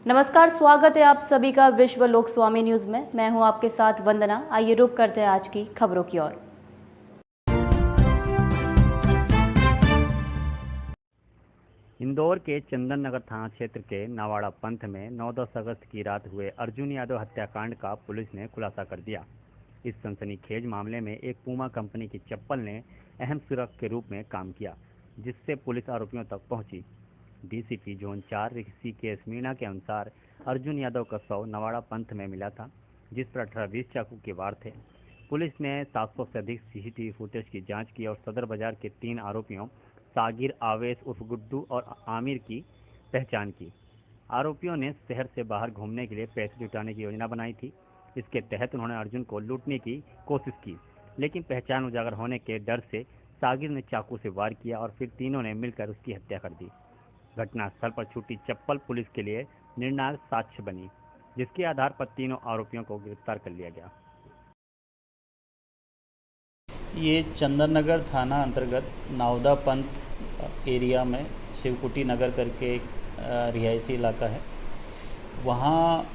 नमस्कार, स्वागत है आप सभी का विश्व लोक स्वामी न्यूज में। मैं हूं आपके साथ वंदना। आइए रुक करते हैं आज की खबरों की ओर। इंदौर के चंदन नगर थाना क्षेत्र के नवाड़ा पंथ में 9-10 अगस्त की रात हुए अर्जुन यादव हत्याकांड का पुलिस ने खुलासा कर दिया। इस सनसनीखेज मामले में एक पूमा कंपनी की चप्पल ने अहम सुराग के रूप में काम किया, जिससे पुलिस आरोपियों तक पहुंची। डीसीपी जोन 4 ऋषिकेश मीणा के अनुसार अर्जुन यादव का शव नवाड़ा पंथ में मिला था, जिस पर 18-20 चाकू के वार थे। पुलिस ने 700 से अधिक सीसीटीवी फुटेज की जांच की और सदर बाजार के 3 आरोपियों सागिर, आवेश उर्फ गुड्डू और आमिर की पहचान की। आरोपियों ने शहर से बाहर घूमने के लिए पैसे जुटाने की योजना बनाई थी। इसके तहत उन्होंने अर्जुन को लूटने की कोशिश की, लेकिन पहचान उजागर होने के डर से सागिर ने चाकू से वार किया और फिर तीनों ने मिलकर उसकी हत्या कर दी। घटनास्थल पर छूटी चप्पल पुलिस के लिए निर्णायक साक्ष्य बनी, जिसके आधार पर तीनों आरोपियों को गिरफ्तार कर लिया गया। ये चंदन नगर थाना अंतर्गत नावदा पंथ एरिया में शिवकुटी नगर करके एक रिहायशी इलाका है। वहाँ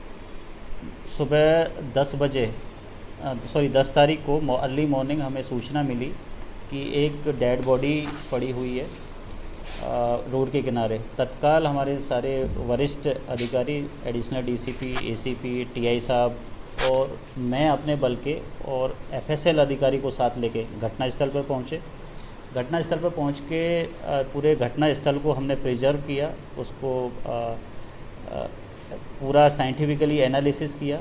सुबह 10 तारीख को अर्ली मॉर्निंग हमें सूचना मिली कि एक डेड बॉडी पड़ी हुई है रोड के किनारे। तत्काल हमारे सारे वरिष्ठ अधिकारी, एडिशनल डीसीपी, एसीपी, टीआई साहब और मैं अपने बल के और एफएसएल अधिकारी को साथ लेके घटनास्थल पर पहुँचे। घटनास्थल पर पहुँच के पूरे घटनास्थल को हमने प्रिजर्व किया, उसको पूरा साइंटिफिकली एनालिसिस किया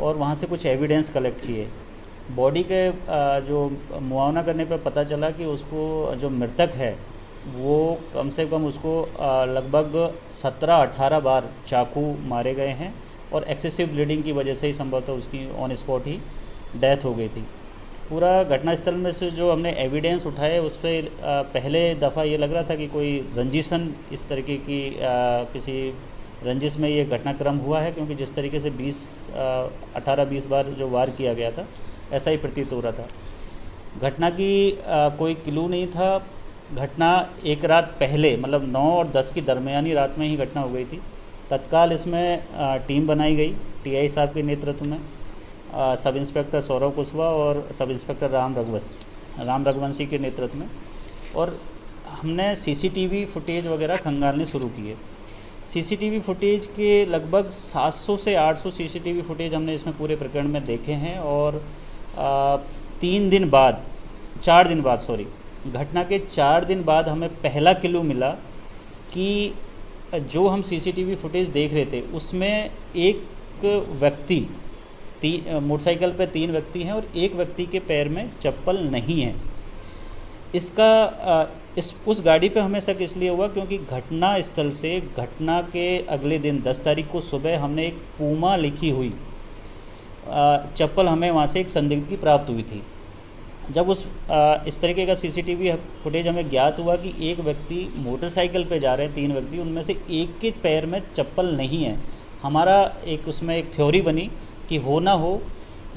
और वहाँ से कुछ एविडेंस कलेक्ट किए। बॉडी के जो मुआयना करने पर पता चला कि उसको जो मृतक है वो कम से कम उसको लगभग 17-18 बार चाकू मारे गए हैं और एक्सेसिव ब्लीडिंग की वजह से ही संभवतः उसकी ऑन स्पॉट ही डेथ हो गई थी। पूरा घटनास्थल में से जो हमने एविडेंस उठाए उस पर पहले दफ़ा ये लग रहा था कि कोई रंजिशन इस तरीके की किसी रंजिश में ये घटनाक्रम हुआ है, क्योंकि जिस तरीके से 18-20 बार जो वार किया गया था ऐसा ही प्रतीत हो रहा था। घटना की कोई क्लू नहीं था। घटना एक रात पहले मतलब 9 और 10 की दरमियानी रात में ही घटना हो गई थी। तत्काल इसमें टीम बनाई गई टीआई साहब के नेतृत्व में, सब इंस्पेक्टर सौरव कुशवाहा और सब इंस्पेक्टर राम रघुवंशी के नेतृत्व में, और हमने सीसीटीवी फुटेज वगैरह खंगालने शुरू किए। सीसीटीवी फुटेज के लगभग 700 से 800 सीसीटीवी फुटेज हमने इसमें पूरे प्रकरण में देखे हैं और 4 दिन बाद घटना के 4 दिन बाद हमें पहला क्लू मिला कि जो हम सीसीटीवी फुटेज देख रहे थे उसमें एक व्यक्ति मोटरसाइकिल पे 3 व्यक्ति हैं और एक व्यक्ति के पैर में चप्पल नहीं है। उस गाड़ी पे हमें शक इसलिए हुआ क्योंकि घटना स्थल से घटना के अगले दिन 10 तारीख को सुबह हमने एक पूमा लिखी हुई चप्पल हमें वहाँ से एक संदिग्ध की प्राप्त हुई थी। जब इस तरीके का सीसीटीवी फुटेज हमें ज्ञात हुआ कि एक व्यक्ति मोटरसाइकिल पे जा रहे हैं, 3 व्यक्ति, उनमें से एक के पैर में चप्पल नहीं है। हमारा उसमें एक थ्योरी बनी कि हो ना हो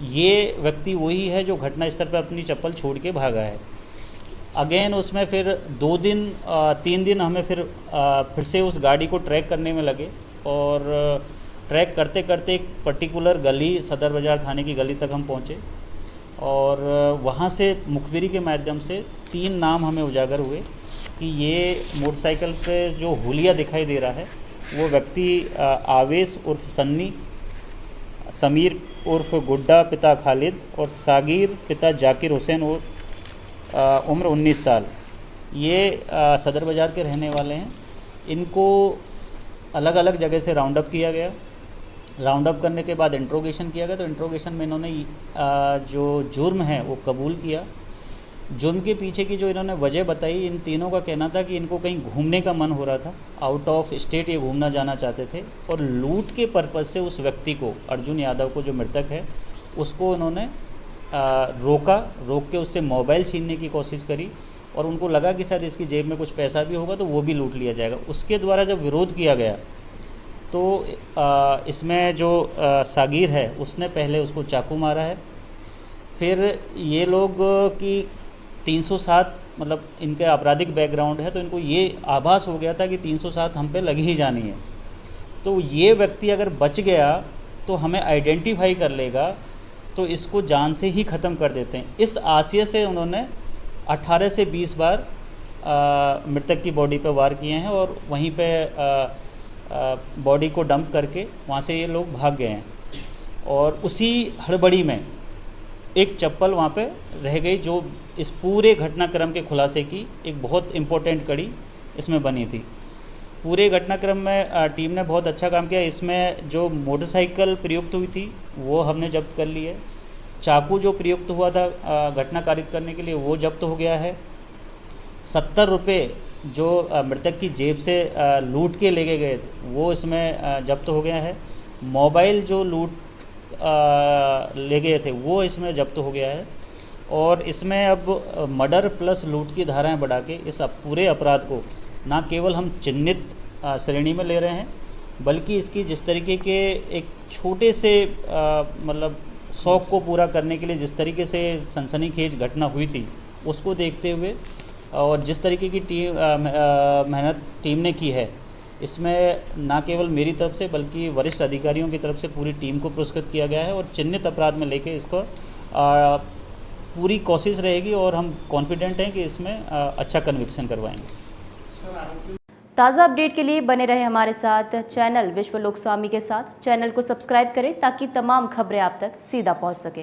ये व्यक्ति वही है जो घटना स्थल पर अपनी चप्पल छोड़ के भागा है। अगेन उसमें फिर 3 दिन हमें फिर से उस गाड़ी को ट्रैक करने में लगे और ट्रैक करते करते एक पर्टिकुलर गली, सदर बाज़ार थाने की गली तक हम पहुँचे और वहाँ से मुखबिरी के माध्यम से 3 नाम हमें उजागर हुए कि ये मोटरसाइकिल पे जो हुलिया दिखाई दे रहा है वो व्यक्ति आवेश उर्फ सन्नी, समीर उर्फ गुड्डा पिता खालिद और सागिर पिता जाकिर हुसैन और उम्र 19 साल, ये सदर बाज़ार के रहने वाले हैं। इनको अलग अलग जगह से राउंड अप किया गया। राउंड अप करने के बाद इंट्रोगेशन किया गया तो इंट्रोगेशन में इन्होंने जो जुर्म है वो कबूल किया। जुर्म के पीछे की जो इन्होंने वजह बताई, इन तीनों का कहना था कि इनको कहीं घूमने का मन हो रहा था, आउट ऑफ स्टेट ये घूमना जाना चाहते थे और लूट के पर्पज़ से उस व्यक्ति को, अर्जुन यादव को जो मृतक है, उसको इन्होंने रोक के उससे मोबाइल छीनने की कोशिश करी और उनको लगा कि शायद इसकी जेब में कुछ पैसा भी होगा तो वो भी लूट लिया जाएगा। उसके द्वारा जब विरोध किया गया तो इसमें जो सागिर है उसने पहले उसको चाकू मारा है। फिर ये लोग की 307 मतलब इनके आपराधिक बैकग्राउंड है तो इनको ये आभास हो गया था कि 307 हम पे लगी ही जानी है। तो ये व्यक्ति अगर बच गया तो हमें आइडेंटिफाई कर लेगा, तो इसको जान से ही ख़त्म कर देते हैं। इस आशय से उन्होंने 18 से 20 बार मृतक की बॉडी पर वार किए हैं और वहीं पे बॉडी को डंप करके वहाँ से ये लोग भाग गए हैं। और उसी हड़बड़ी में एक चप्पल वहाँ पे रह गई, जो इस पूरे घटनाक्रम के खुलासे की एक बहुत इम्पोर्टेंट कड़ी इसमें बनी थी। पूरे घटनाक्रम में टीम ने बहुत अच्छा काम किया। इसमें जो मोटरसाइकिल प्रयुक्त हुई थी वो हमने जब्त कर ली है। चाकू जो प्रयुक्त हुआ था घटना कारित करने के लिए वो जब्त हो गया है। 70 रुपये जो मृतक की जेब से लूट के ले गए वो इसमें जब्त हो गया है। मोबाइल जो लूट ले गए थे वो इसमें जब्त हो गया है। और इसमें अब मर्डर प्लस लूट की धाराएं बढ़ा के इस पूरे अपराध को ना केवल हम चिन्हित श्रेणी में ले रहे हैं, बल्कि इसकी जिस तरीके के एक छोटे से मतलब शौक़ को पूरा करने के लिए जिस तरीके से सनसनीखेज घटना हुई थी उसको देखते हुए और जिस तरीके की मेहनत टीम ने की है, इसमें ना केवल मेरी तरफ से बल्कि वरिष्ठ अधिकारियों की तरफ से पूरी टीम को पुरस्कृत किया गया है। और चिन्हित अपराध में लेके इसको पूरी कोशिश रहेगी और हम कॉन्फिडेंट हैं कि इसमें अच्छा कन्विक्शन करवाएंगे। ताज़ा अपडेट के लिए बने रहे हमारे साथ चैनल विश्व लोक स्वामी के साथ। चैनल को सब्सक्राइब करें ताकि तमाम खबरें आप तक सीधा पहुंच सके।